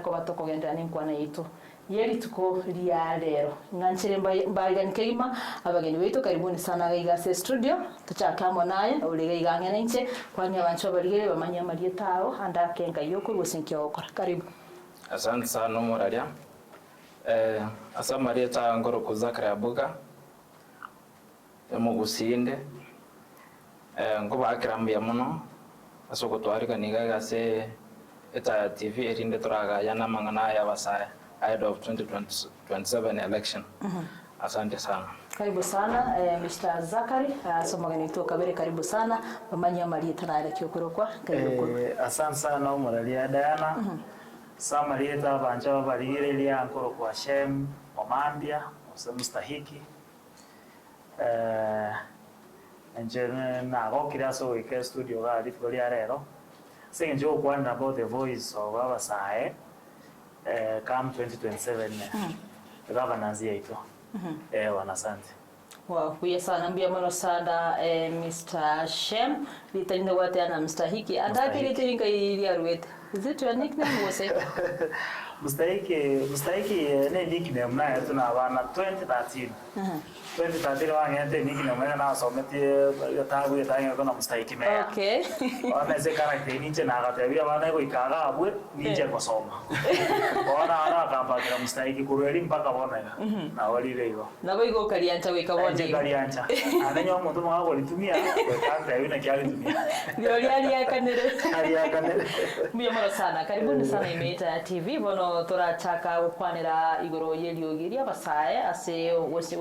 ko batokogendera ninkwana yitu yeri tuko lia lero nganchire mbaigani keima abageni wetu karibuni sana gaiga se studio tuchakamo naye ule gaiga nche kwani abancho barigere bamanya marietao anda kenga yoko gusinkyo okora karibu. Asante sana Muralia. Asa marieta ngoro kuzakara yabuga mugusinde ngo bakirambiye muno asoko twarika nigaga se eta TV erinde turaga yana mangana ya basaya ahead of 2027 election. Asante sana. Karibu sana Mr. Zakari somogeni to kabere karibu sana bamanya marieta na rekyo kurokwa karibu. Asante sana Muralia Diana. Samarieta banjao barigire lia ngoro kwa Shem Omambia mustahiki njene na gokira so wike studio ga difgoria rero singe jo kwanda about the voice of Abasae come 2027 governance yetu wanasante. Wow, huye sana mbia mano sana Mr. Shem litinde wate ana mustahiki adaki litiringa ili aruete. Is it your nickname was it? Mustahiki ne nickname na yetu na wana 2013. 2013 wangete nickname na someti yatagu yatanga kuna mustahiki meya. Okay. Wana se character ninje na gatabia wana ko ikaga abwe ninje kusoma. Wana kamba kila mustahiki kureli mpaka bona na walile hiyo. Na boigo kaliancha wika bonde. Kaliancha. Ananyo muntu mwa litumia kwenda yuna kiali tumia. Ndio ya kanere. Ya kanere. Mbia mano sana karibuni sana Imeta TV bono turachaka ukwanira igoro yeliogiria Abasae ase wose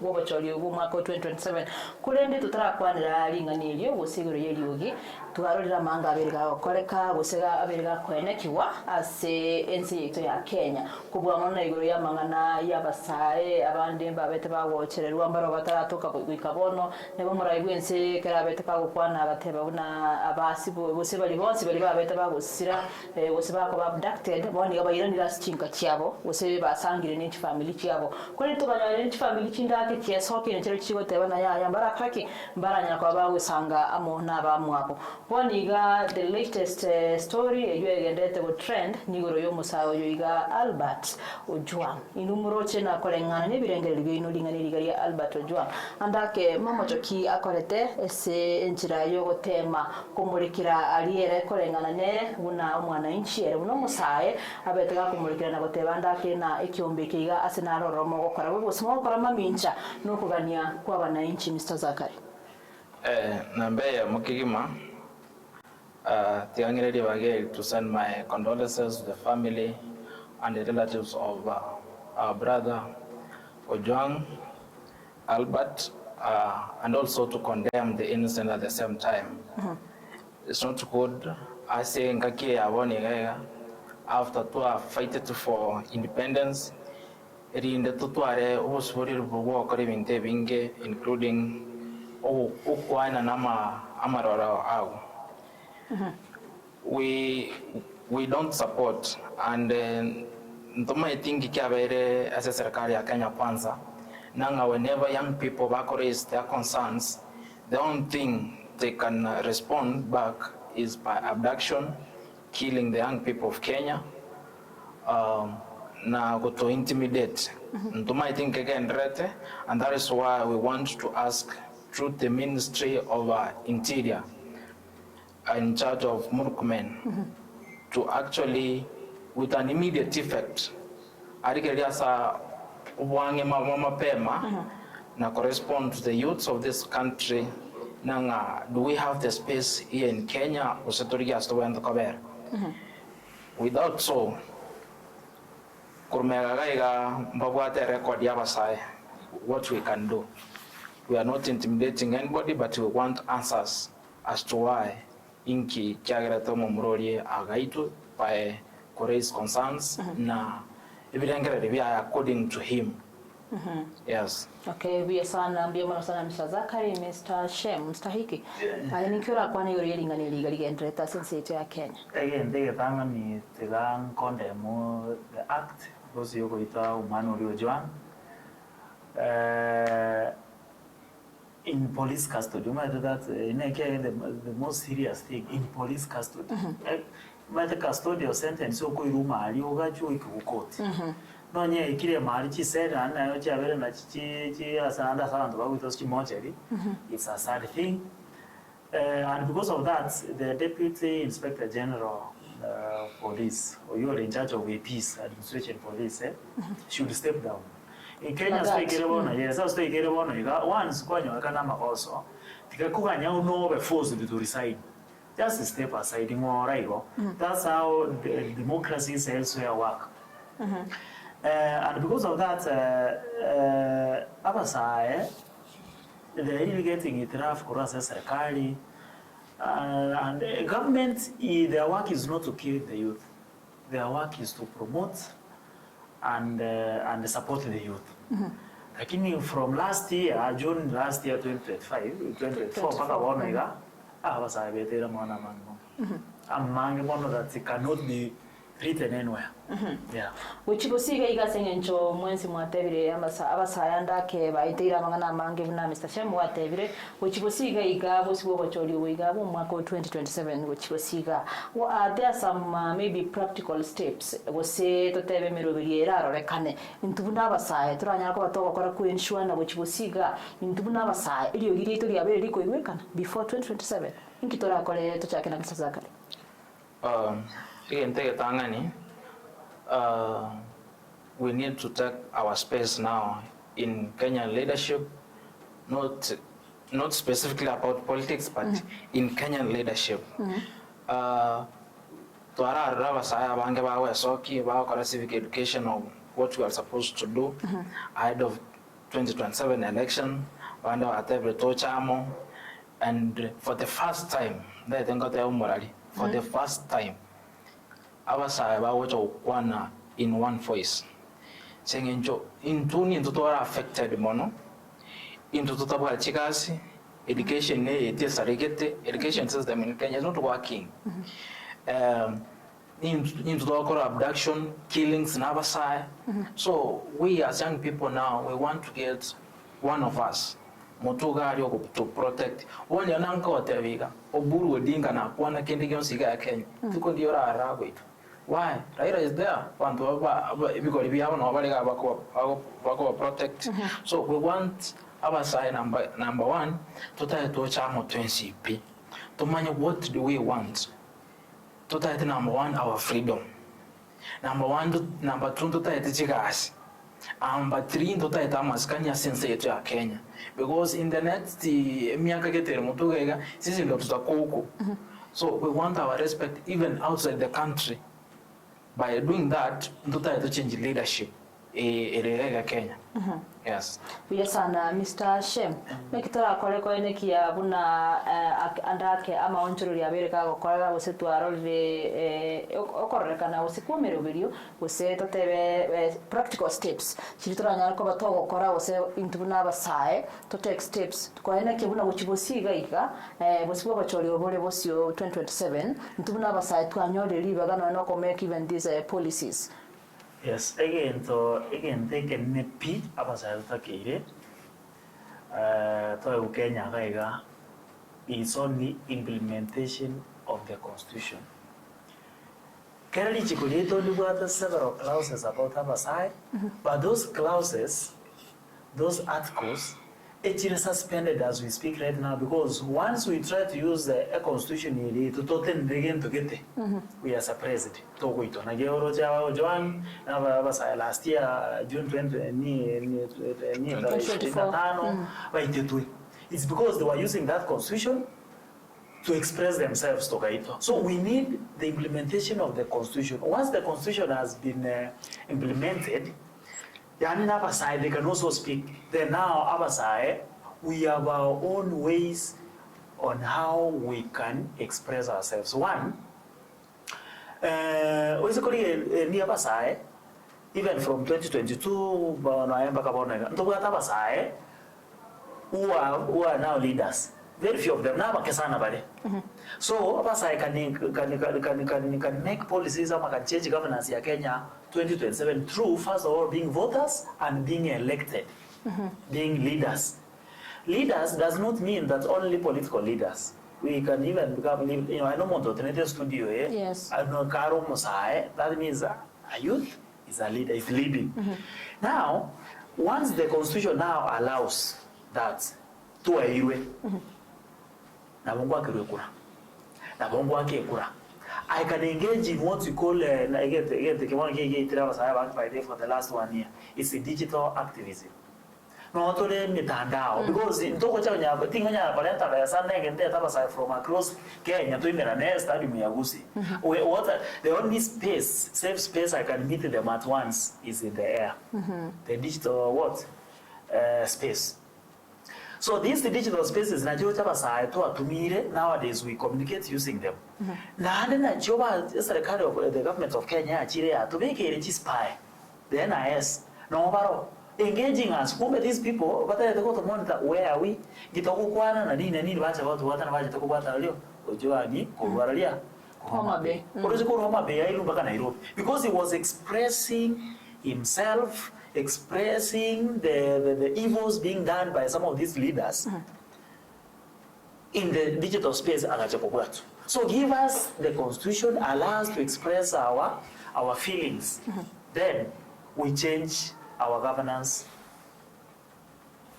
wobachori mwaka 2027 kurende tutarakwanira ringaniryo wose igoro yeliogi tuharorira manga aberiga okoreka gusega aberiga kwenekiwa ase ensi yetu ya Kenya kubwa mona igoro ya mangana ya Abasae abandi mbabete bawochererwa mbaro bataratoka kwikabono nebo murayibwense kerabete kagukwana agateba buna abasibo bose bali bonse bali babete bagusira wose bako abducted boni gabayiranira sichinka cyabo wose basangire n'inchi family cyabo kuri tubanya n'inchi family cyindake cyesoke n'icyo kigo tebana ya mbarakaki mbaranya kwa bawe sanga amona bamwabo boni ga the latest story eyogendete go trend nigoro yo musawo yoiga Albert Ojwang inumuroche na kolengana n'ibirengere byo linganiriga ya Albert Ojwang andake mamochoki akorete ese enchira yo gotema kumurikira aliere kolengana nere una mwana inchi ere uno musae abetega kumurikira na goteba ndake na ikiombe kiga asenaro romo gokora bwo small kora mamincha no kugania kwa bana inchi Mr. Zakari. Nambe ya mukigima tiangiredi bage to send my condolences to the family and the relatives of our brother Ojwang Albert and also to condemn the innocent at the same time. It's not good. I say ngaki abone gaga after to fighted for independence erinde tutware obusuburi rubugo kore binte binge including ukwana nama amarora au we don't support and ntoma itingi kyabere as serikali ya Kenya kwanza nanga whenever young people back raise their concerns the only thing they can respond back is by abduction, killing the young people of Kenya, na go to intimidate. I think again, and that is why we want to ask through the Ministry of Interior in charge of Murkomen to actually, with an immediate effect, na correspond to the youths of this country. Nanga, do we have the space here in Kenya? Without so, what we can do. We are not intimidating anybody, but we want answers as to why Inki Chagratomo Murori Agaitu by Korea's concerns na evidently according to him. Yes. Okay, we sana mbio mwana sana Mr. Zakari, Mr. Shem, mstahiki. Nikiora kwa ni yori lingani liga entreta sense yetu ya Kenya. Again, they tanga ni tegang condemn the act because yoko ita umano Ojwang in police custody. You might do that in the most serious thing in police custody. mate custodial sentence uko iruma ali ogachu ikukoti nonye ikire mali chisera nayo chabere na chi asanda santo bagutos chimocheri. It's a sad thing. And because of that, the Deputy Inspector General Police, or you're in charge of AP's administration police, should step down. In Kenya, yes, I was taking once when you can also. Tikakuganya no be forced to resign. Just step aside more right. That's how democracy elsewhere work. And because of that, Abasai, they're really getting it rough kurasa serikali, and government, their work is not to kill the youth. Their work is to promote and support the youth. Lakini from last year, June last year 2024 paka wamega Abasai betera mwana mango. Among one that cannot be written anywhere. Yeah. Uchibosiga igasengencho mwensi mwatebire abasaya ndake baitira mangana mange buna Mr. Shem mwatebire uchibosiga iga bosibo bocholi wiga mu mwaka 2027 uchibosiga there are some maybe practical steps wose totebe mirobiriera rorekane intubuna abasaya turanya ko batogokora ku ensure na uchibosiga intubuna abasaya iliyo girito lyabere liko iwekana before 2027 inkitora kole tochake na kisazakale. We need to take our space now in Kenyan leadership, not specifically about politics, but in Kenyan leadership. Civic education of what we are supposed to do ahead of 2027 election, and for the first time, for the first time, Abasaya bawocha ukwana in one voice. Saying intuni ntutora affected mono, into tutabwa chikasi, education education system in Kenya is not working. Into the abduction, killings in Abasaya. So we as young people now, we want to get one of us to protect. One yananka wateviga, oburu odinga na kuana kendi siga ya Kenya. Tuko ndiyo raha itu. Why? Raila is there. Because we have no protect. So we want our side number one to try to chamo 20p. To manage what do we want? To try to number one our freedom. Number two to try to chigas. Number three to try to maskanya sense yetu ya Kenya. Because in the next miaka ketere mutugega sisi ndo tutakoko. So we want our respect even outside the country. By doing that, to change leadership in Kenya. Yes. Yes, and Mr. Shem, mekitora koleko enekia buna andake ama onchuru ya bereka kokola wose tuarole okoreka na wose kumero video wose totebe practical steps. Chiritora nyarako batogo kora wose intubuna abasae to take steps. Kwa enekia buna uchibosiga ika wose bacholi obole bosio 2027 intubuna abasae twanyole liba gano no make even these policies. Yes, again, they can nepi abasaya takire. To Kenya gaiga is only implementation of the constitution. Kerali chikuleto libuata several clauses about abasaya, but those clauses, those articles, it is suspended as we speak right now because once we try to use the constitution to toten begin to get we are suppressed. Togo ito na georo cha Joan na basa last year June 2025 it's because they were using that constitution to express themselves to Gaito. So we need the implementation of the constitution. Once the constitution has been implemented, yani Abasai, they can also speak. Then now Abasai, we have our own ways on how we can express ourselves. One, Abasai, even from 2022, who are now leaders. Very few of them now so Abasai can make policies or can change governance in Kenya 2027 through first of all being voters and being elected, being leaders. Leaders does not mean that only political leaders. we can even become, you know, I know more than studio, eh? Yes. I know Karo Musae, that means a youth is a leader, is leading. Now, once the constitution now allows that to a iwe, na Mungu akirukura, na Mungu akekura, I can engage in what we call, I get the one for the last 1 year. It's a digital activism. No, tole mitandao because ndoko cha nyaba tinga nyaba balenta ba sana ngende tabasa from across Kenya to imera next stadium ya Gusii. What the only space, safe space I can meet them at once is in the air. The digital what space. So these digital spaces najua tabasa to atumire, nowadays we communicate using them. Na najua serikali of the government of Kenya achire atubeke register the NIS no baro engaging us. Kumbe these people but they go to monitor where are we gitokukwana na nini bacha watu wata na bacha tukubata leo ujua ni kurwaralia Homa Bay. Kuruzi kwa Homa Bay ailu mpaka Nairobi because he was expressing himself, expressing the evils being done by some of these leaders in the digital space agachapokwatu. So give us the constitution, allow us to express our feelings. Then we change our governance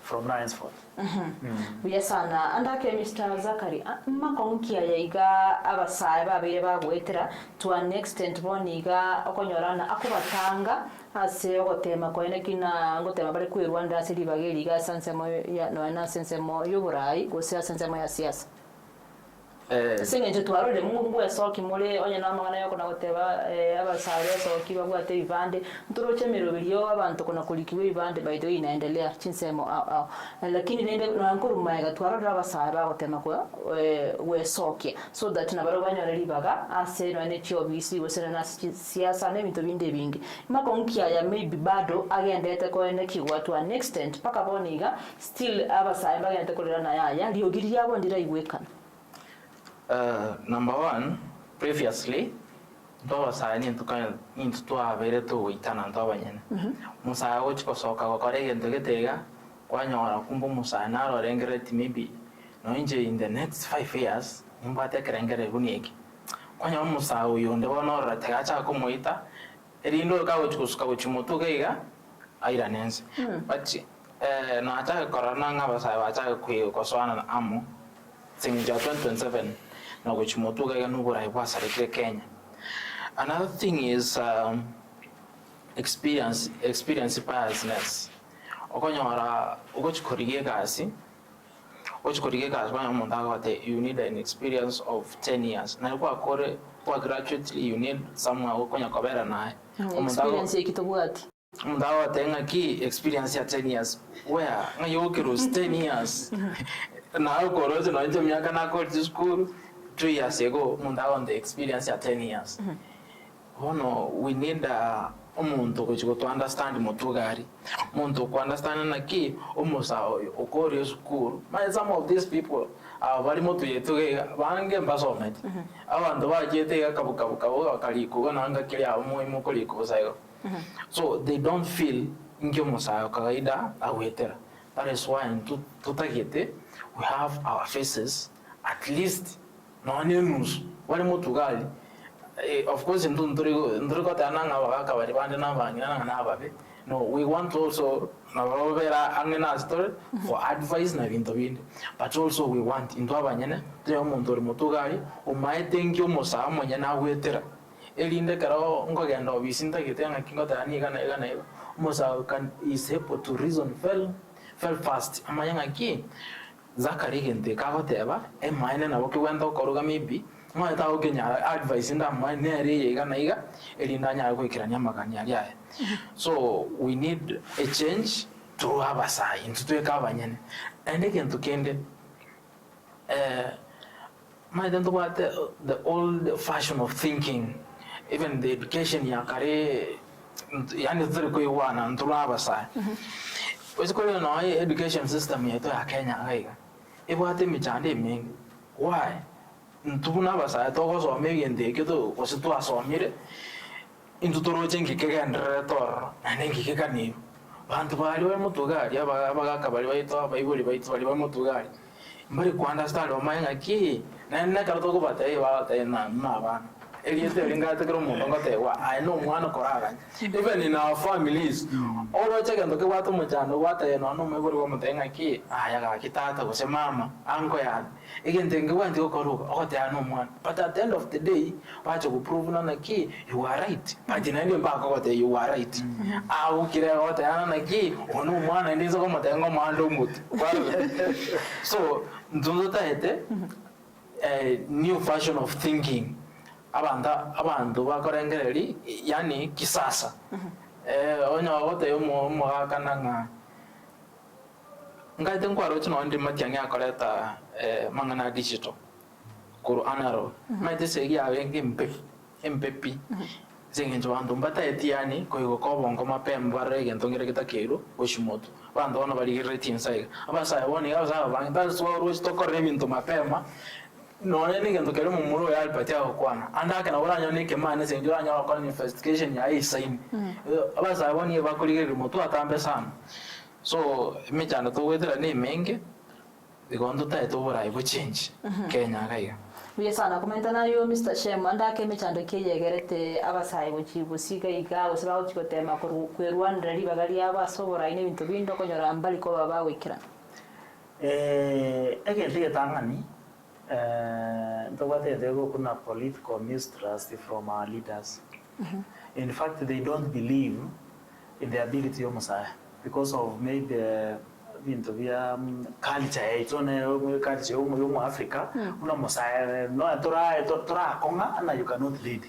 from now henceforth. Yes, sana andake Mr. Zakari makonkia yaiga abasaye babire bagwetera to an extent boniga okonyorana akubatanga ase ogotema koene kina ngotema bari ku Rwanda asiri bageriga sansemo ya no na sansemo y'uburai gose sansemo ya siasa singe twaro de mungu esoki muri onye namangana yoko na goteba abasaye esoki bagwate ibande nturoche mirobirio abantu kuna kulikiwe ibande baido inaendelea chinsemo lakini nende nankuru maiga twaro abasaye bagotema kwa wesoki so that na baro banyareli baga ase no ne chiobisi gose na siasa ne bintu binde bingi makonkia ya maybe bado agendete ko ene kigwa to an extent paka boniga still abasaye bagende kolera na ya liogiri yabo ndira igwekana. Number one, previously, though sign into a very two itana Dovanian. Musa, which was so correct and to get a one or Kumbu Musana or Engret maybe no injury in the next 5 years, Umbata Ranger Unique. When you Musa, you on the one or a Tagacha Comoita, Erindo Gauchus Kauchimotuga, Iranens. But Nata Coronanga was I was a queer Coswan Amo, singing 2027. No, which Motuga Nubura was a Kenya. Another thing is experience biasness. Okonyora which corrigegasi, which corrigegas one montagote, you need an experience of 10 years. Now gradually you need someone Okonya Cobera and Experience ekitobuati. Mundawa tenga key experience at 10 years. Where Nayokiros 10 years. Now Coros and Jamaica go to school 2 years ago, Mundawa the experience at 10 years. Oh no, we need umuntu which go to understand Motugari. Muntu to understand na key almost Okori school. Some of these people are very motivated to one game basomet. I want to watch it a kabuka kaliko and anga kilia mokoliko. So they don't feel Ngyomosa Kaida a waiter. That is why in Tutagete we have our faces at least no news. One more to Gali. Of course, in no, we want also for advice but also we want into Abanyana, the Montor Motugari, who might think you Mosa Monyana waiter. Elinda Karo, Ngogando, Vicinta, Gitan, King of the Anigan, Mosa is able to reason fell fast. Amayanga key. Zakari and the Kavateva, and mine and Awokiwento Korogamibi, my advice in that my Neri Ganiga, Elina Wikiranyamaganya. So we need a change to have a sign into a Kavanyan. And again to Kende. My don't what the old fashion of thinking, even the education Yakare Yanizurkuiwan and Turabasa. What's going on education system here to Kenya? If what they mean, why? Tunabasa, Togos or maybe and they get was to us or mirror into Torojin Kikan Retor and then Kikani. Bantu Motugari, Yabaga, by Motugari. mbari ku understand omainga ki na karo to bate wa te na bana eliete ringa te kro mundo ngote wa I know mwana koraga even in our families oro cheke ndo ke watu mchano wata no no megori ko mutenga ki aya ga kitata ko se mama anko ya igente nge wanti ko koruka okote ano mwana but at the end of the day wacho ku prove na ki you are right but na ndio mpaka kote you are right au kire okote ana na ki ono mwana ndizo ko mutenga mando mutu so nzondo taete new fashion of thinking abantu bakorengereri yani kisasa onyo wote yomo mwakananga ngaite nkwaro chino ndi matyange akoreta mangana digital kuru anaro maite segi awengi mpepi zingenjo bantu mbata etiani koigo kobongo mapemba rege ntongere kitakeru oshimoto bantu bana bari retinsa abasa woni abasa banga so ro stokore minto mapema no ne ngento kero mumuro ya alpatia okwana anda kana wala nyone ke mane se ndio anya okwana investigation ya isaini abasa woni bakurige remoto atambe sana so michano to wedra ni menge bigondo ta to bora ibo change Kenya kaiga Uye sana komenta nayo Mr. Shem anda ke michando ke yegerete abasai buchibu siga iga usaba uchikotema kwerwandra libagari abasobora ine bintu bindo konyora mbali ko baba wikira ege tangani kuna political mistrust from our leaders. In fact, they don't believe in the ability of Messiah because of maybe culture. It's on culture of Africa. Una Messiah no tora konga and you cannot lead.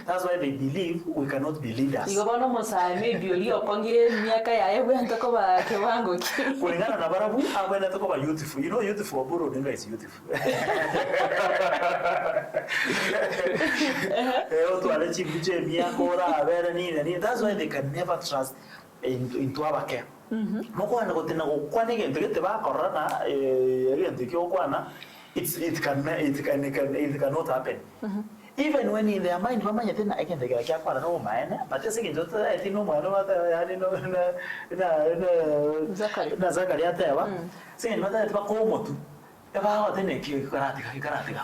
That's why they believe we cannot be leaders. You go no Messiah maybe ulio kongire miaka ya ewe ntako ba kiwango ki. Kulingana na barabu abena ntako ba youthful. You know youthful buru ninga is youthful. Otu alechi buje miaka ora abera ni. That's why they can never trust into our care. Moko anda kotina kwane gento gete ba korana gento kyo kwana it cannot happen. Even when in their mind mama nyatena again they kya kwana no maana but second jota ati no mwana wata yani no na zakari atawa second mata ati ko motu e ba wata ne ki karatika.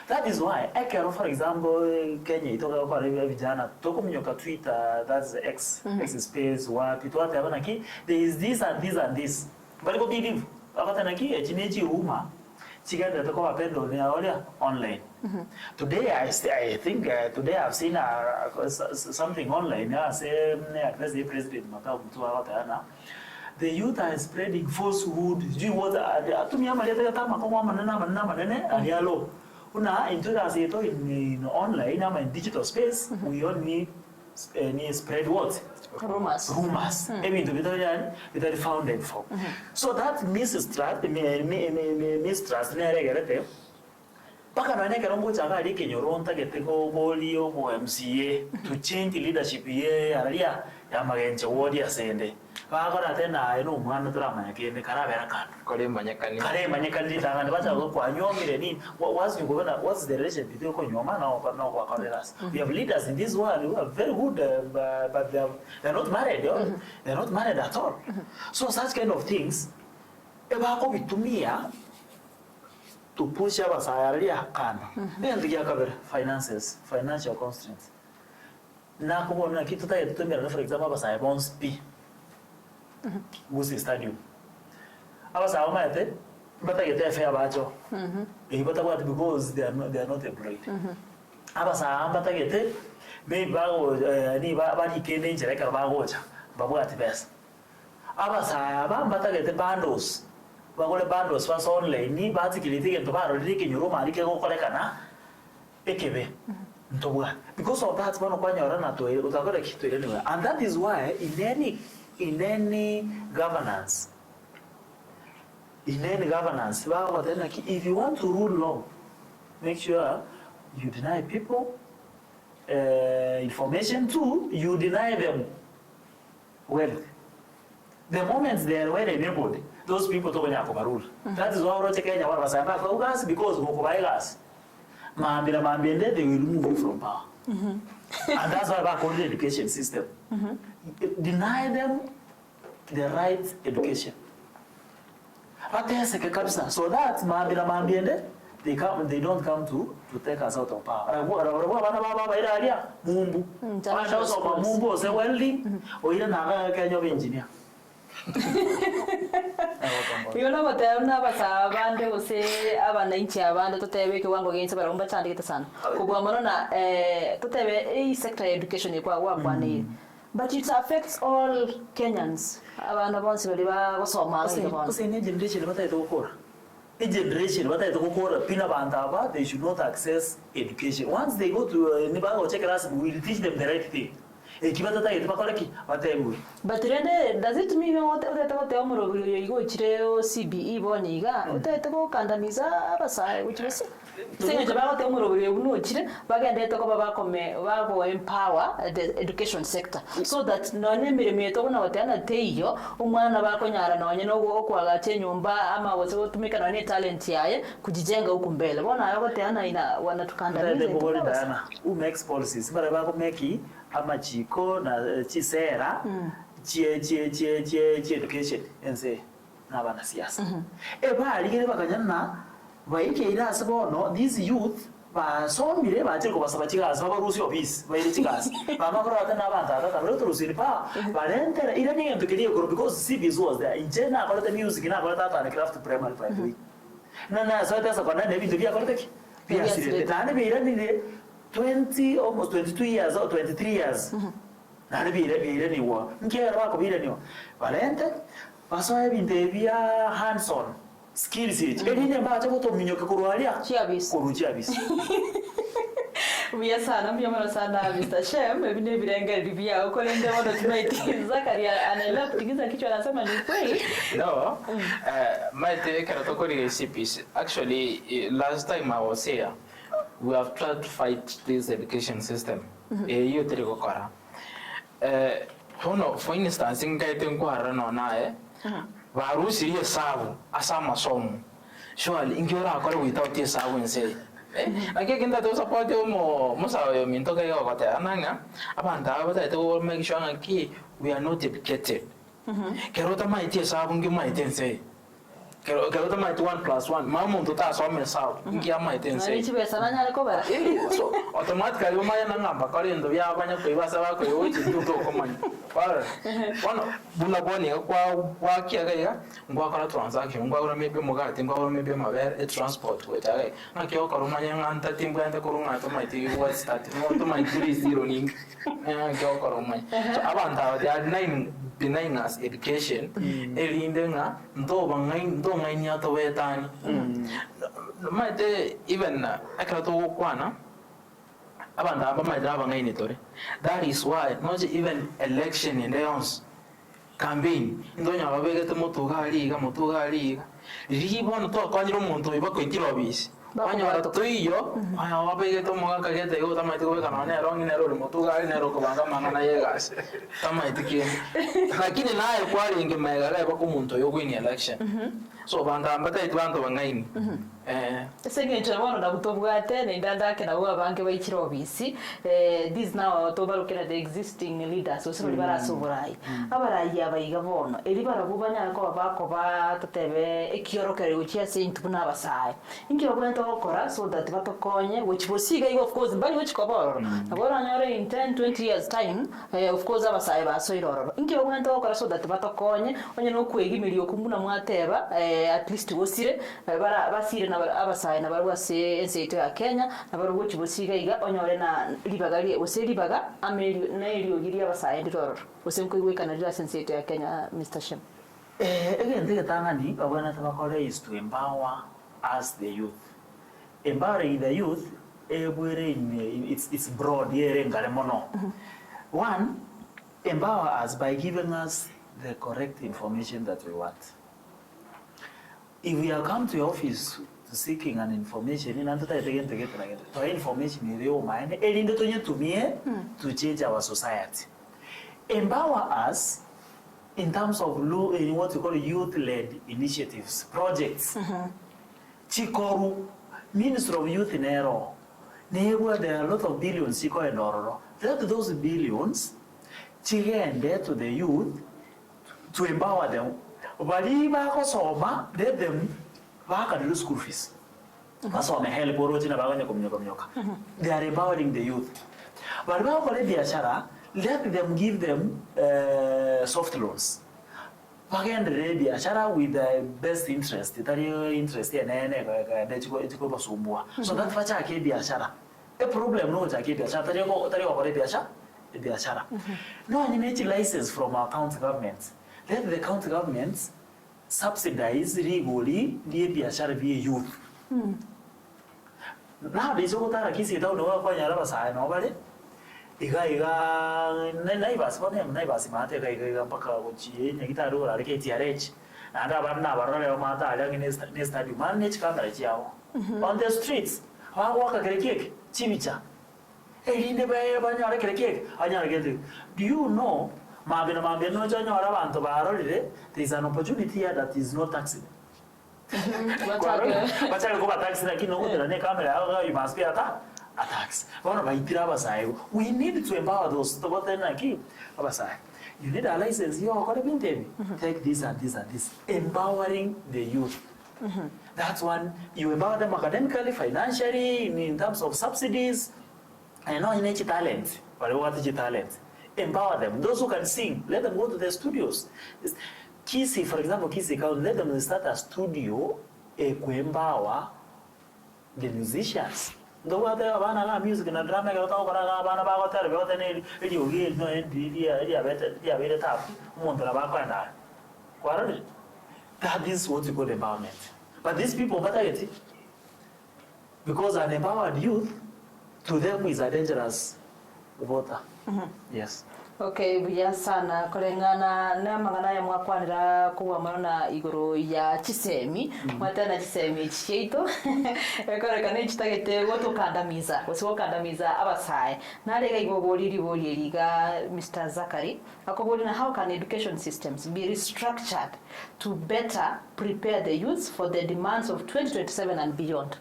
That is why I can, for example, Kenya itoka kwa vijana toko mnyoka Twitter, that's X space wapi tu hata bana ki there is this and this and this bali ko believe akata na ki chinechi uma chiganda toko wapendo ni aolia online. Today I think today I've seen something online say address the president makao mtu hata ana the youth are spreading falsehood you what atumia maleta kama kwa manene alialo una in 2008 in online ama in digital space we only spread what rumors maybe the video founded for so that mistrust neregerete paka nane karongo chaka ali kenyoronta getego bolio bo MCA to change leadership ye araria ya magenche wodi asende bakora tena eno mwana drama yake ne karabera kan kare manyakani tanga bacha kwa nyomire ni what's the relation between ko nyoma na kwa kameras we have leaders in this world who are very good but they're not married they're not married at all so such kind of things ebako bitumia to push our salary kana then the cover finances financial constraints na kubona kitu tayo tutumia for example basa bonds p Gusi stadium abasa awamate bata gete fair bacho bata what because they are not employed abasa bata gete be bago ni ba ni kene njere ka bagocha bago ati best abasa bata gete bundles bagole bundles was online ni bati kiliti gento baro rike nyoro mari ke ko kolekana ekebe ntobuga because of that bano kwanyora na to utakora kitu ile niwe and that is why in any governance if you want to rule law make sure you deny people information too you deny them wealth the moment they are well enabled those people to go rule that is why rote Kenya wala basamba kwa ugas because go buy gas maambende they will remove you from power and that's why back on the education system deny them the right education bateseke kabisa so that maambiende they don't come to take us out of power. Bana baba iraria mumbu. Bana usoma mumbu ose welding oira naga Kenya engineer. Yona batana basa bande ose abananchi abande tutebe kiwango gense barumba chandike sana. Kubwa mono na tutebe sector education ikwa wakwane. But it affects all Kenyans. Abana bonse bali basoma ngibona. Ose ne generation bataito gukora. A generation what I talk pina bantaba they should not access education. Once they go to Nibango check class, we will teach them the right thing. But rende does it mean utete omuro yigo chire CBE boniga utete ko kandamiza abasai which was singa jaba omuro buno chire bagende to ko bako empower the education sector so that none mirimo to na watana teyo umwana bako nyara nonye no okwaga nyumba ama wose gutumika none talent yaye kujijenga huku mbele bona yako tena ina wanatukandamiza who makes policies bara bako make amachiko na chisera chie education ense nabana siasa bali gere bakanyana baike irasa bono these youth basomire baje ko basaba kigazi babarusi office bayire kigazi bamakora batana abantu atataro turusini pa balentera ira nyento kiriye ko because CBS was there in China about the music na about that craft primary primary na so that's kwa nani bintu bya korteki pia sire tane bira ni 20 almost 22 years or 23 years nani bira ni wa ngera bako bira ni wa valente basoe binte bia hands on skills it edine mbaje ko to minyoke kurwalia chiabis Mia sana mwana sana Mr. Shem ebine birenga ribia uko lende wana tunaiti Zakaria anaelewa kutingiza kichwa anasema ni kweli no maite kana tokori CPC actually last time I was here we have tried to fight this education system hiyo teriko kora hono for instance ngaite nkwara no nae barusi rie sabu asa masomo surely ingiora akore without ye sabu nse ake kinda to support mo musayo mintoka yo kote ananga abanda abata to make sure that we are not educated kerota maite sabu ngi maite nse kerota maite 1+1 mamu mtoto asome sabu ngi maite nse nari chibesa nanya ko bara so automatically umaya nangamba kalendo bya abanya kwibasa bako yochi tuto komanya para ono buna boni kwa kiaga ngwakora transaction ngwakora maybe mugati ngwakora maybe mabere transport wetare nakyo korumanya nganta timbwende kurunga to maite what start no to my 30 ning ngyo korumanya so abanda they are denying us education elindenga ndo ngai nyato wetani maite even akrato kwana abanda abamaje abangai nitore that is why not even election in the house campaign ndonya babegete mutugaliga ribona to kwanyiro umuntu ibakwitira obisi banyora toiyo aya wabegete mugaka gete yo tamaite kubeka none rongi nero mutugali nero kubanga mangana yegas tamaite ki lakini naye kwali ngemegala bako umuntu yo win election so banda mbataite bantu bangaini Senge nchawano na kutobwate na indandake na uwa banke waikira obisi this now tobalukena the existing leaders osoro libara soborai abarai abayiga bono elibara bubanya ko bako batatebe ekiorokere uchiya saint buna abasai ingiro kwento okora so that batokonye which bosiga of course bali which koboro abora nyore in 10-20 years time of course abasai basoiroro ingiro kwento okora so that batokonye onye no kwegimiri okumuna mwateba at least wosire bara basire abasai na barwa se enseito ya Kenya na barwa chibosiga iga onyore na libagali oselibaga ameli na iliogiri abasai ndororo osemko igweka na enseito ya Kenya Mr. Shem again the tangani abana tabakore is to empower us the youth empowering the youth it's broad here ngare mono one empower us by giving us the correct information that we want. If we are come to your office seeking an information, in another again to information in your mind, to change our society. Empower us in terms of in what we call youth-led initiatives, projects. Chikoru, Minister of Youth in Ero, there are a lot of billions, Chiko and Ororo. That those billions, Chige and there to the youth to empower them. bali bakosoma let them bakadulu school fees basome help orochi na baganya kumnyoka they are empowering the youth bali bakole biashara let them give them soft loans bagendere biashara with the best interest tari interest nene ndechiko basumbua so that facha ke biashara a problem no cha ke biashara tari ko biashara no any license from our county government let the county governments subsidize legally the biashara via youth nowadays ukutara kisi tao no kwa nyara basa no bale iga naibasi mate iga mpaka uchi nyagitaro la KTRH anda bana barole mata ala ne stadium manage kamera chao on the streets waka kerekeke chibicha elinde baye banyara kerekeke anyara kerekeke do you know mabena no chanyara abantu barolire there is an opportunity here that is not taxed bacha ko taxi lakini ukutera ne kamera you must be attacks. We need to empower those. You need a license. Take this and this and this. Empowering the youth. That's one. You empower them academically, financially, in terms of subsidies, and now in talent. Talent. Empower them. Those who can sing, let them go to the studios. Kisi, for example, let them start a studio to empower the musicians. The water abana music na drama ga tawo bara abana ba ko tar be wata ne radio gi no dia beta tap umuntu na ba kwanda kwara that is what you call empowerment but these people what are it because an empowered youth to them is a dangerous voter yes. Okay, buya sana kulingana na mangana ya mwakwanira kuwa marona igoro ya chisemi mwatana chisemi chito ekore kana chitagete woto kandamiza kandamiza abasaye nalega igogoriri boliriga Mr. Zakari akogorina how can education systems be restructured to better prepare the youth for the demands of 2027 and beyond.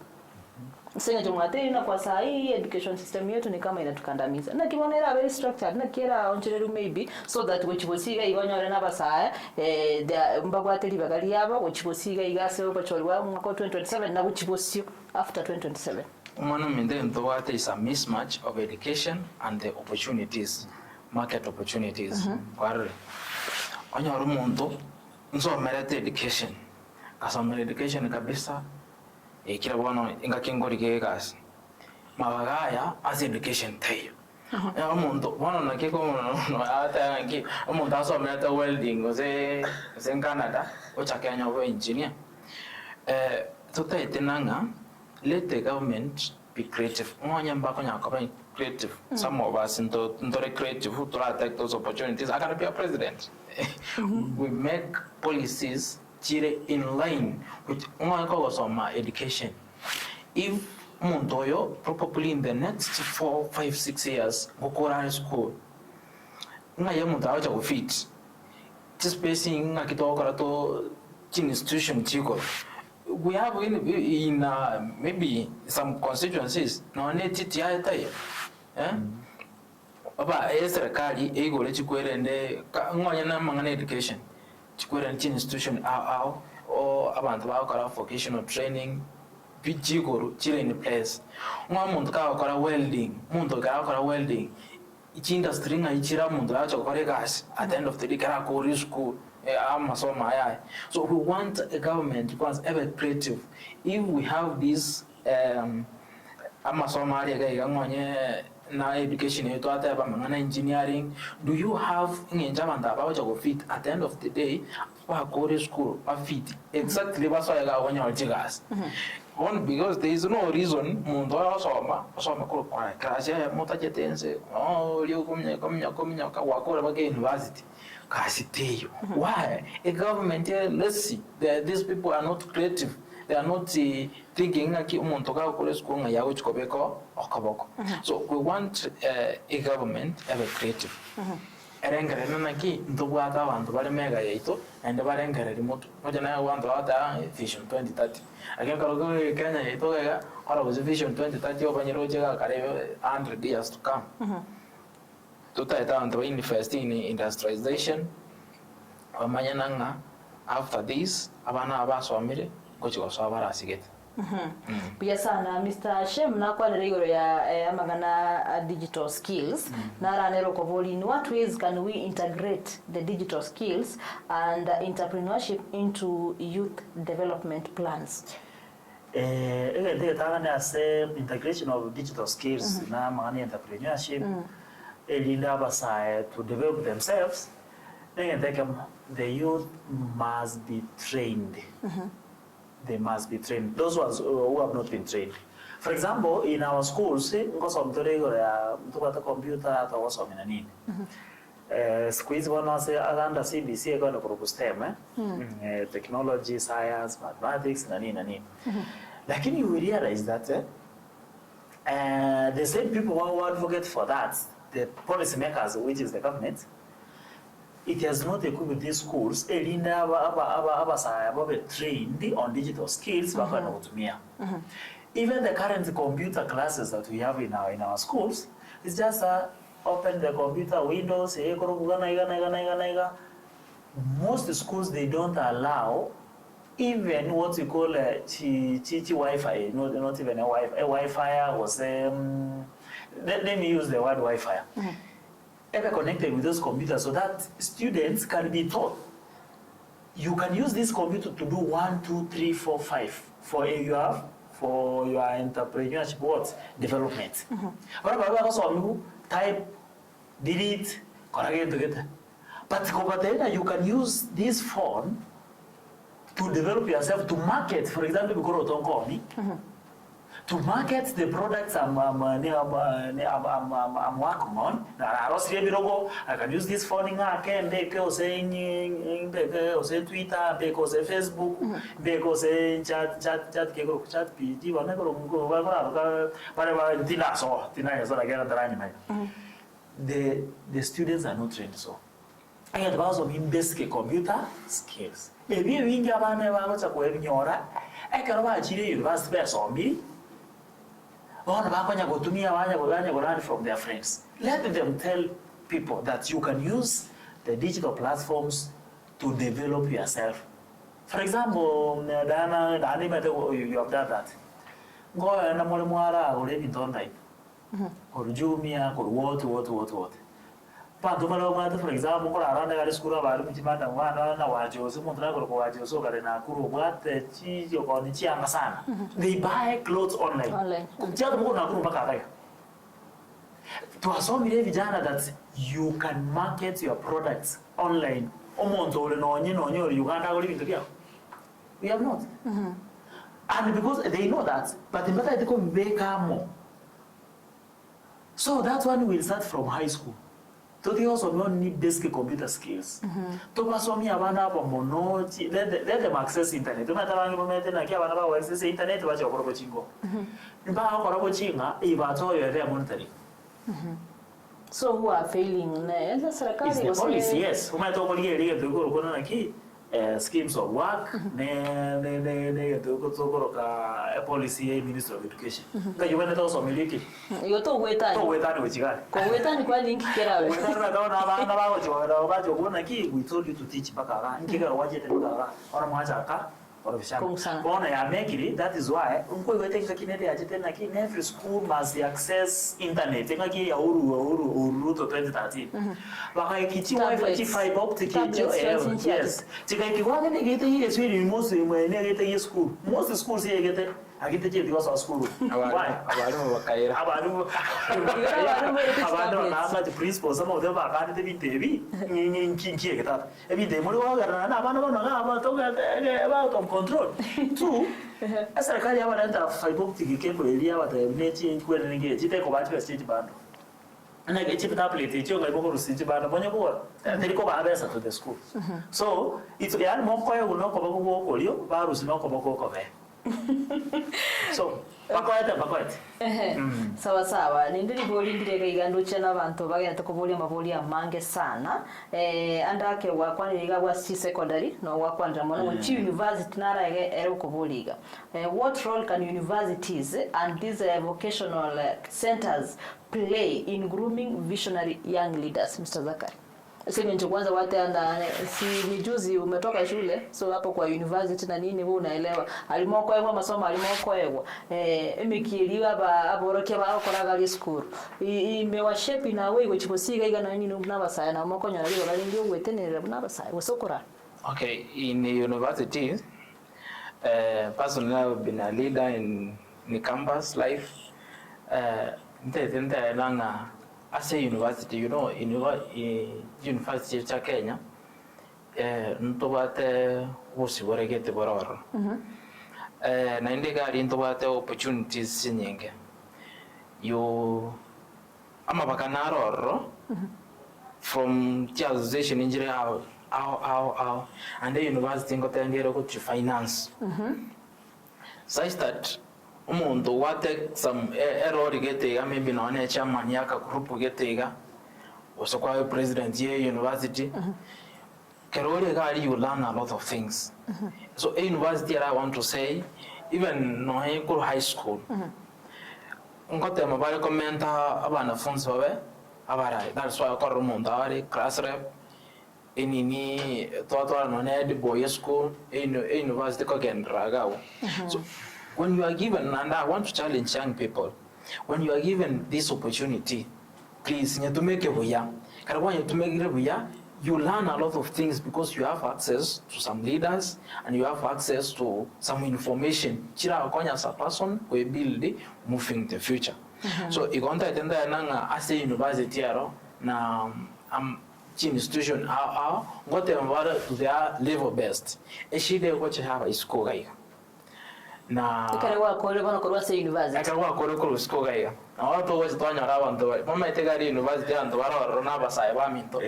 Senga jumate na kwa saa hii education system yetu ni kama inatukandamiza. Na kibonera very structured na kera onchereru maybe so that wechibosiga ibonyore na basaye mbagwateli bagali yaba wechibosiga igase obachorwa mwaka 2027 na wechibosio after 2027. Umano minde ntowate is a mismatch of education and the opportunities, market opportunities. Kware onyoru muntu nso merete education. Kasomera education kabisa kila bono inga kingori ke gas mabagaya as education tayo ya umuntu bono nakiko no ata ngi umuntu asometa welding ose in Canada ochakenya bo engineer tutaitenanga let the government be creative ngonya mbako nyako be creative some of us into creative who to take those opportunities. I can be a president. We make policies in line with education. If Montoyo probably in the next 4, 5, 6 years go to school, fit just basing to institution chiko. We have in maybe some constituencies no need aba serikali egole chikwere nde ngonya na mangana education chikwere nchi institution o abantu bakora vocational training bijigoro chire in place muntu ka welding ichi industry nga ichira muntu acha kore gas at the end of the day kara ko school amasoma aya. So we want a government because ever creative. If we have this amasoma aya ga na education yetu hata ya mangana engineering, do you have ngenjamanda bawacha go fit at the end of the day wa go school wa fit exactly baso ya ga wanya aljigas one because there is no reason mundo osoma ko kwa class ya mutajetense lyo komnya ka wakora ba university kasiteyo. Why a government let's see these people are not creative. They are not thinking like umuntu ka kore school nga yawo chikobeko okaboko. So we want a government ever creative. Erengere naki ndubwata abantu bari mega yaito and barengere remote. Moja na wantu ata vision 2030. Again karogo Kenya yaito ga ora was vision 2030 obanyero jega kare 100 years to come. Tutaita antu invest in industrialization. Wamanya nanga after this abana abasomire gochigosoa barasigete. Pia sana Mr. Shem na kwa igoro ya amagana digital skills na ranero kovoli, in what ways can we integrate the digital skills and entrepreneurship into youth development plans? They integration of digital skills na amagana entrepreneurship elinda abasaya to develop themselves. The youth must be trained. They must be trained. Those ones who have not been trained. For example, in our schools, computer squeeze one under CBC STEM, technology, science, mathematics, Lakini you realize that the same people who advocate for that, the policy makers, which is the government, it has not equipped these schools trained on digital skills. Even the current computer classes that we have in our schools, it's just open the computer windows. Most schools, they don't allow even what we call Wi-Fi, not even a Wi-Fi was let me use the word Wi-Fi. Ever connected with those computers so that students can be taught. You can use this computer to do 1, 2, 3, 4, 5 for your entrepreneurship development. Type, delete, correct together. But then you can use this phone to develop yourself, to market. For example, to market the products I'm working on. I can use this phone. I can saying Twitter, Facebook, chat PG, the students are not trained so. I advise of basic computer skills. If you think about I can university from their friends. Let them tell people that you can use the digital platforms to develop yourself. For example, Diana, you have done that. Go and or Jumia, or what. For example, they buy clothes online. To assume that you can market your products online. We have not. And because they know that, but the matter they come back more. So that one will start from high school. So they also don't need basic computer skills. To pasomi abana pomono, let them access internet. No matter how they access internet, what you're going to go. So who are failing? It's the policy, yes. Who might talk schemes of work, policy Minister of Education. You went also miliki. You told Wetani. Which guy? We told you to teach Bakara and Kika Wajit or Majaka. That is why in every school must access internet. Route 2013. Fiber optic. Yes. Most schools here get it. I get the because of school. Why? The principal, some of them are kind of TV in Kinky. Every day, about control. Two, as I can't have fiber optic cable area, but I'm making when engaged. You take over to a state band. And I get it up late, you go to city band upon your board, and they go to the school. So it's a more quiet will not come over you, Barus not come over. So, bakwete. Sawa. Nindiri boli ndirega iganduche n'abantu bagenda kuvolia mavolia mange sana. Andake wakwaniriga wa C secondary no wakwandira mwana chi university nara ere ukuvoliga. What role can universities and these vocational centers play in grooming visionary young leaders, Mr. Zakari? Sasa ndio kwanza wataenda si ni juzi umetoka shule so hapo kwa university na nini wewe unaelewa alimoko yao masomo alimoko yao emikiriwa ba aboroke ba okora gali school imewashape na wewe gochibosiga iga na nini n'abasaya na moko nyara bigo bali ndio gwetenera n'abasaya gusokora. Okay, in university personally I've been a leader in campus life. Nte langa as a university, you know, in University of Kenya, ntobate wosi waregete bororo. Na indegari ntobate opportunities nyingi. You amabakanaro from association injury how and the university ngotengero go to finance. Such that umuntu wate some error getega maybe no ne chairman yaka group getega also kwa president ye university kerori gari you learn a lot of things. So a university I want to say even no high school ngote mabale commenta abana funds babe abara that's why ko umuntu ari class rep inini toto no ne the boy school in university ko gendraga. So when you are given, and I want to challenge young people, when you are given this opportunity, please, you make it you learn a lot of things because you have access to some leaders and you have access to some information. Chira akonya as a person we build moving the future. So igonta itenda nanga as a university aro na institution how ngote mbara to their level best. Eshide ko chihaba isko gaiga. Na kalewa kole bana korwa se university akalewa kole ko usko gaiga na watu wese twanya abantu mama itegari university anto bararo na basaya baminto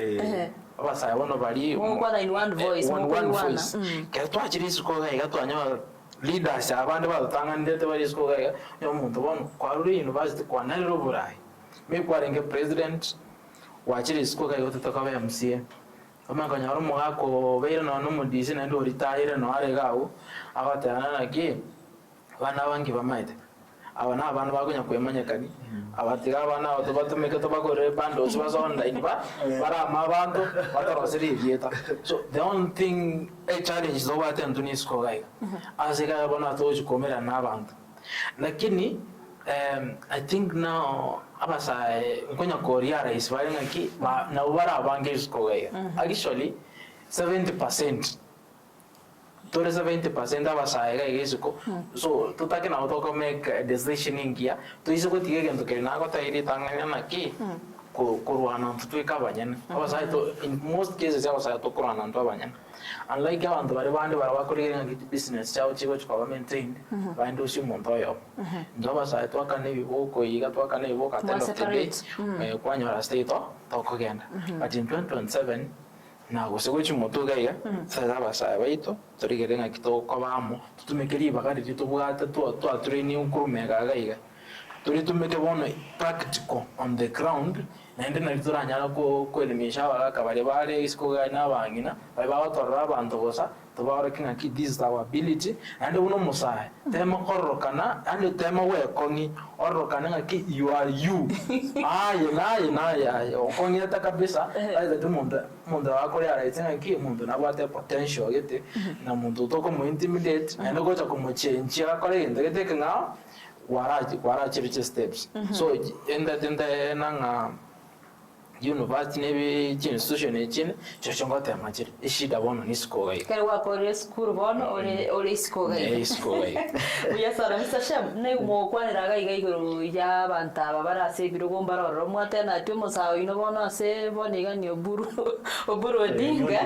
abasaya bono bali kwa in one voice one voice ke twachiri isko gaiga twanya leaders abandi batanga ndete bali isko gaiga yo muntu bono kwa ruri university kwa nalero burai me kwa renge president wachiri isko gaiga tutakabe MCA amanga nyaro mwako beira no mudisi na ndo retire no aregao abatana naki bana bangi bamaite abana abantu bagonya kwemanyekani abatiga abana abato batumike to bagore bando sibazo online ba bara amabantu batarosiri dieta. So the only thing a challenge is over to nisko gaiga azega bona toji komera nabantu lakini I think now abasa ngonya koria rais bali ngaki na ubara abange isko gaiga actually 70% 70% abasaiga igisuko so tutake na utoko make a decision ingia tuisoko tige ngento ke na gota iri tanganya naki kurwana tutwika abanyana abasai to in most cases abasai to kurwana ndo abanyana unlike abantu bari bandi barabakorera ngiti business chao chigo chwa maintain bandi usi muntu oyo ndo abasai to akane biboko yiga to akane biboko at end of the day kwanyora state to kugenda but in 2027 na gusego chimoto gaiga sasa basaya baito torigerenga kitoko bamo tutumekeri bagari tutubwata to training kurumega gaiga turi tumeke bono practical on the ground nende na turanyala ko elimisha abaka bari bare isko ga nabangina bari babatorra abantu bosa tubara kinga ki this is our ability and uno musaya tema korokana and tema we kongi orokana ngaki you are you ya okongi ata kabisa aidha mundu akore araitsenga ki mundu nabate potential gete na mundu toko mu intimidate and go to kumchange akore ngete kinga wara chiriche steps. So in that nanga university nebi institution echine chochonga tema chiri ishida bono nisko gai kare wa kore school bono ole isko gai isko gai uya sara Mr. Shem ne mo kwanira gai gai guru ya banta babara se biro gombara ro mwate na timo sawo ino bono se boni ga ni oburu odinga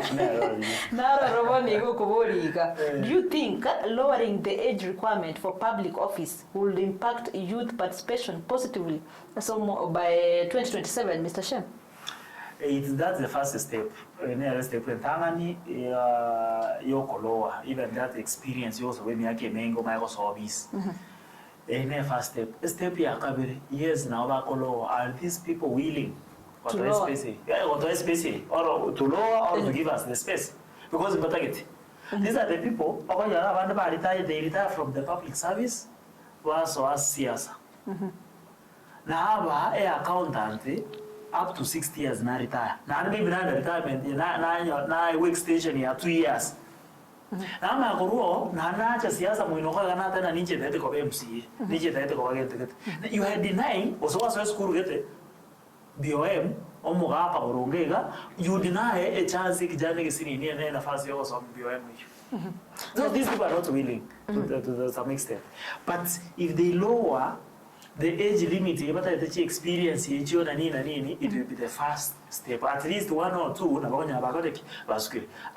na ro boni go kuboliga. Do you think lowering the age requirement for public office will impact youth participation positively so by 2027, Mr. Shem? That's the first step. Next step tangani yokoloa even that experience also when yake mengo maiko service. First step. Step ya kabiri yes now bakolo are these people willing to space? Yeah, to space or to lower or to give us the space because we target. These are the people they retire from the public service was as siasa. Na haba accountant up to 60 years na retire. Na maybe na retirement na work station ya 2 years. Na ma koruo na acha siasa muino kwa kana tena ninje tete kwa MCA. Ninje tete kwa gete. You are denying osowa school gete BOM omugapa urongega you deny a chance kijana kisini ni nafasi yako so BOM hiyo. So these people are not willing to some extent. But if they lower the age limit, the experience, it will be the first step. At least 1 or 2.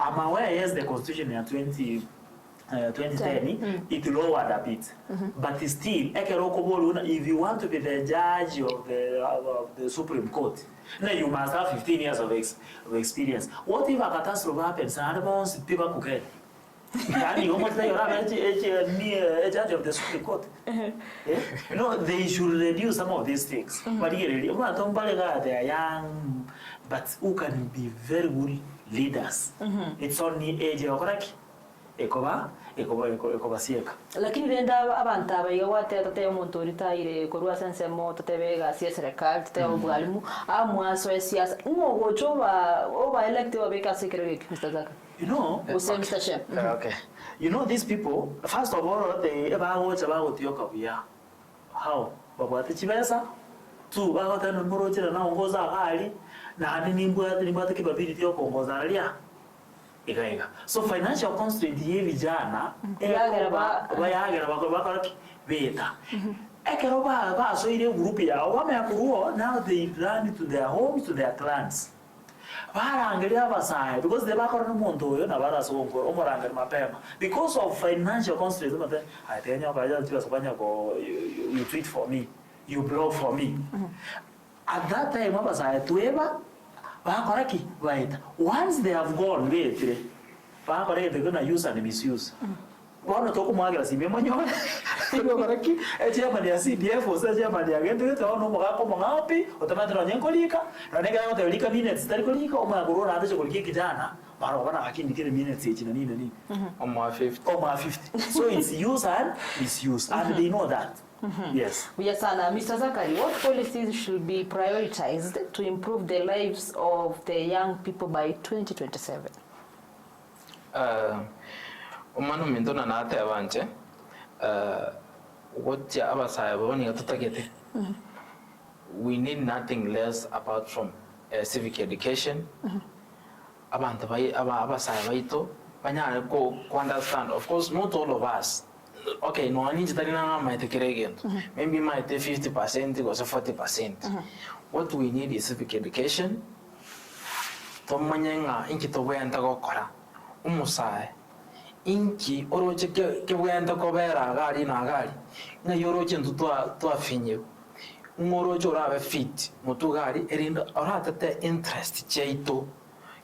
I'm aware, yes, the Constitution in 2010, it lowered a bit. But still, if you want to be the judge of the Supreme Court, you must have 15 years of experience. What if a catastrophe happens and people could get? You almost like a judge of the Supreme Court. No, they should reduce some of these things. Particularly, they are young, but who can be very good leaders. It's only age ekoba sieka. Lakini renda abantu abayiga wate tate omuntu ritaire korwa sense mo tatebega cia serikali tate obwalimu amwaso ya siasa ngogocho oba elect obeka secretary Mr. Zaka. You know, Mr. Shem. Okay. You know these people, first of all, they about Tioka. How? Babati Chibesa? 2, bagota numbrochera na ongoza hali na nimba capability yo kuongoza alia. Ikaiga. So financial constraint ye vijana bayagera bakora beta. Ekero ba so ile group ya wame now they run to their homes, to their clans. Barangalia basai because they bakora n'umuntu yo nabara songo omoranga mapema because of financial constraints I tell you about you tweet for me, you blog for me. At that time basai tueba bakora ki right once they have gone later bakora they're going to use and misuse. Bono toko mwagira sibe manyona ibo baraki echama ya CDF osa chama ya gende to no mugako mungapi otamata no nyenkolika na nega yo telika minutes talikolika o magoro na ndacho koliki kijana mara bana akindi kile minutes echi na nini Oma 50 so it's use and misuse and they know that. Yes. Yes, and Mr. Zakari, what policies should be prioritized to improve the lives of the young people by 2027? Umanu mindona na ate abanje what ya abasaya boni gatutagete. We need nothing less apart from civic education. Abantu abasaya baito banyare ko understand. Of course not all of us. Okay, no ani jitarina maite kiregento. Maybe maite 50% or 40%. What we need is civic education. Tomanyenga inkito wenda gokora. Umusaya inki oroche ke wenda ko bera gari na gari na yoroche ntwa finye ngoroche orabe fit mutu gari erinda orata te interest cheito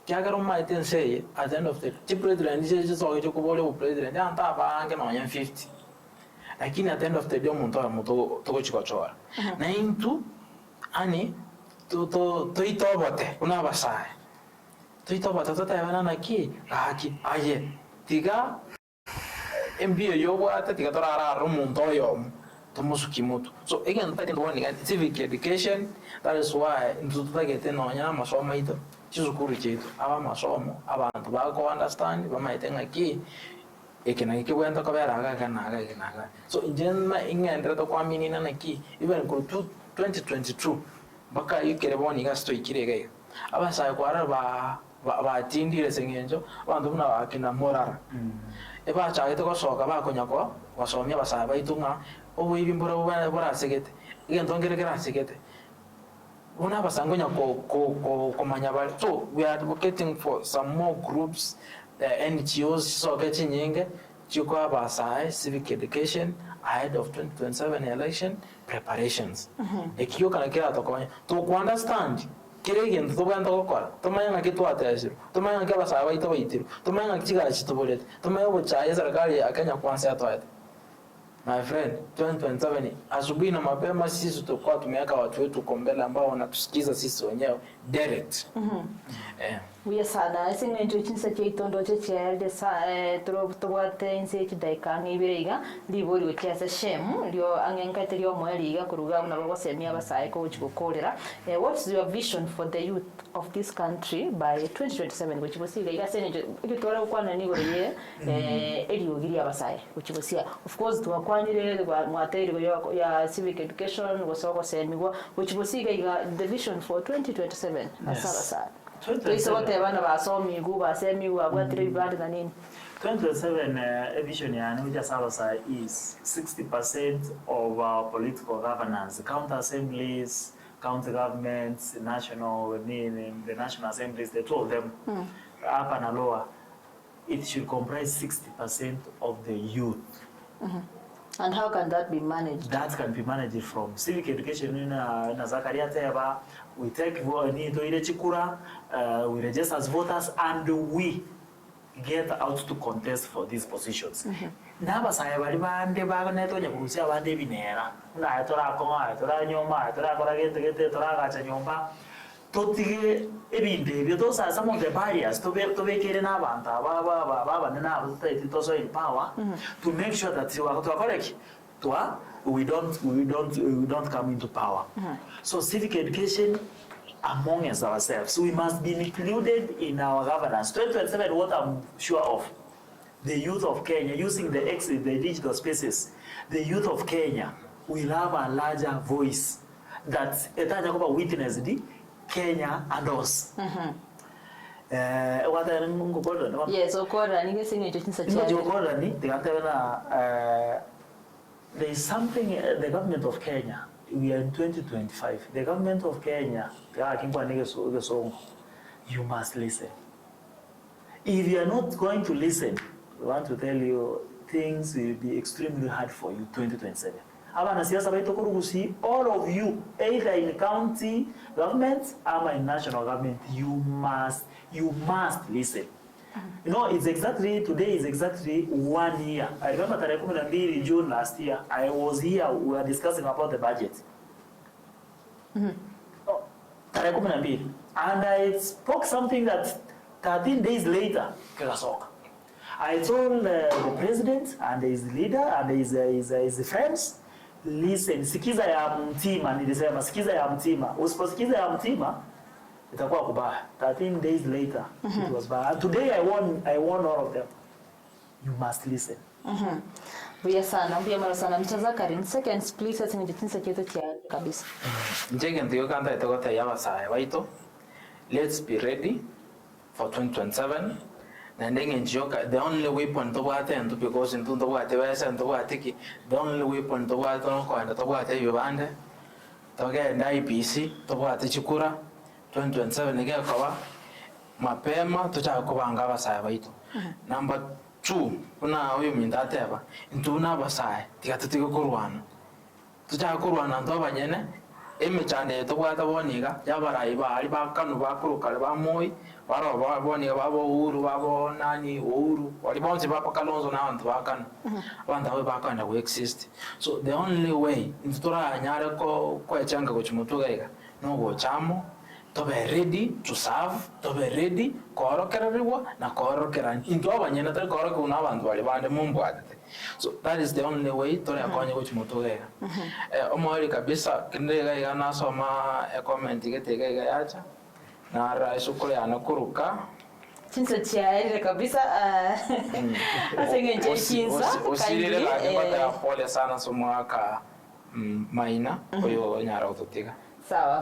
kyagaro maite nseye at the end of the president je so ke ko bole president anta ba nge no 50 lakini at the end of the day mutu to chikochora na intu ani to itobote una basai to itobote to ta na ki haki aye tiga mbio yobo ata tiga torara rumunto yo tomusuki mutu. So again that one civic education, that is why ntutagete no nya masomo ito chizukuru chetu aba masomo abantu bako understand bamaitenga ki ekena ki wenda ko bera aga kana. So injenna ingendre to kwamini na ki even ko 2022 baka yikere boni gasto ikirege abasaya kwara ba tindire sengenjo bantu na bakina morara eba chagete ko soka ba konyako wasomya basaya baitunga obo ibimbora bora segete igento ngerekera segete bona basangonya ko manyabali. So we are advocating for some more groups, NGOs so getting nyinge chiko abasaya civic education ahead of 2027 election preparations. Ekiyo kana kira to understand kirege ndo banda gukora tumanya kitu atashiro tumanya nk'abasaba bayito bayitiro tumanya nk'ikigali kitubolete tumanya ubucaye serikali akanya kwanza atwaye. My friend, 2027 asubuhi na mapema sisi tutakuwa tumeweka watu wetu kombele ambao wanatusikiza sisi wenyewe direct. Uya sana singa njo chinsa cheitondo chechielde sa tubwate inse chidaika ngibiriga libori gochiasa shemu lio angenkate lio mweliga kuruga na babo semia basaye ko chikokorera. What's your vision for the youth of this country by 2027 gochibosiga iga senje igitora ukwana ni goreye eliogiria basaye gochibosia. Of course tuwakwanyire mwateire ya civic education gosoko semigwa gochibosiga iga the vision for 2027 asaba sana. Tuisote bana basomi gu basemi gu abwatire bibande na nini 2027 vision yani which asaba is 60% of our political governance, county assemblies, county governments, national the national assemblies, the two of them upper and lower, it should comprise 60% of the youth. And how can that be managed? That can be managed from civic education in Zakaria Teba. We take chikura, we register as voters, and we get out to contest for these positions. Naba saya bari bande bagane to nyabusia bande binera. Na tora konga, tora nyoma, tora kora gete tora gacha nyomba. Totige ebinde byo sa some of the barriers to be kere na banta ba na to so in power to make sure that you are correct. We don't come into power. So civic education among us ourselves, we must be included in our governance. 2027, what I'm sure of, the youth of Kenya, using the digital spaces, the youth of Kenya will have a larger voice that witnessed Kenya and us. Yes, okora ni ngesinge chinsa there is something the government of Kenya, we are in 2025. The government of Kenya, you must listen. If you are not going to listen, we want to tell you things will be extremely hard for you 2027. All of you, either in county government or in national government, you must listen. You know, today is exactly 1 year. I remember in June last year, I was here, we were discussing about the budget. And I spoke something that 13 days later, I told the president and his leader and his friends, listen, sikiza ya mtima, nilisema sikiza ya mtima. Usiposikiza ya mtima, itakuwa kubaya. 13 days later, it was bad. Today I warn all of them. You must listen. Buya sana, buya mara sana. Mchazakari, second split ati njitinsa chetu kia kabisa. Njenge ndiyo kanta itokote yawa saa waito. Let's be ready for 2027. Nandenge njiyoka, the only weapon to wate and to because in to wate wese and to wate the only weapon to wate and to wate yubande. Toge na IPC, to wate chikura. 2027 nige kawa mapema tucha kubanga basaya baito. Number 2 kuna huyu mindateba intuna basaya tikatutiko kurwana. Tucha kurwana ndo banyene emechane to kwata boniga yabarayi bari bakanu bakurukale bamoi baro baboniga babo uhuru babo nani uhuru wali bonzi bapa kalonzo na abantu bakanu abantu abo bakanda ku exist. So the only way ntura nyare ko echanga ko chimutugaiga no go chamo to be ready to serve, to be ready korokererwa na korokerani into abanyene tari koroke una abantu bali bande mumbwadete. So that is the only way to yakonye ko chimutugaiga. Omori kabisa kindega igana soma comment getega yacha na raisu kule anakuruka chinsa chiaire kabisa asenge nje chinsa usirire la pole sana somwaka maina oyo nyara utotiga. Sawa,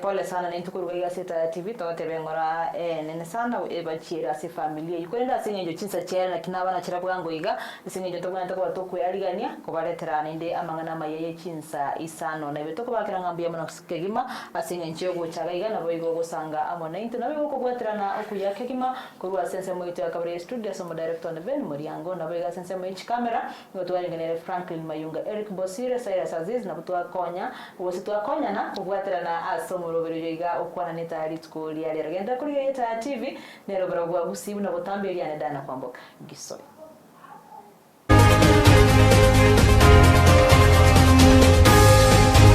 pole sana na ntukuru kwa Seta TV tote bengora nene sana ebachira si familia. Yukwenda singe njo chinsa chera na kinaba na chira bwango iga singe njo tokwana tokwa tokwe aligania kubaletera ninde amangana mayeye chinsa isano na betoko bakira ngambia mona kegima asinge njo gochaga iga na boigo gosanga amona into na bego kubwatira na okuya kegima kurwa sense moito ya kabare studio somo director na Ben Muriango na bega sense moich camera ngotwari ngene Franklin Mayunga Eric Bosire Cyrus Aziz na butwa konya wositwa konya na kubwatira na asomo roberejoiga okwana netari tukuli ya rero genda kuri Yeta TV nero baragwa gusibu na botambe ya ndana kwamboka gisoi.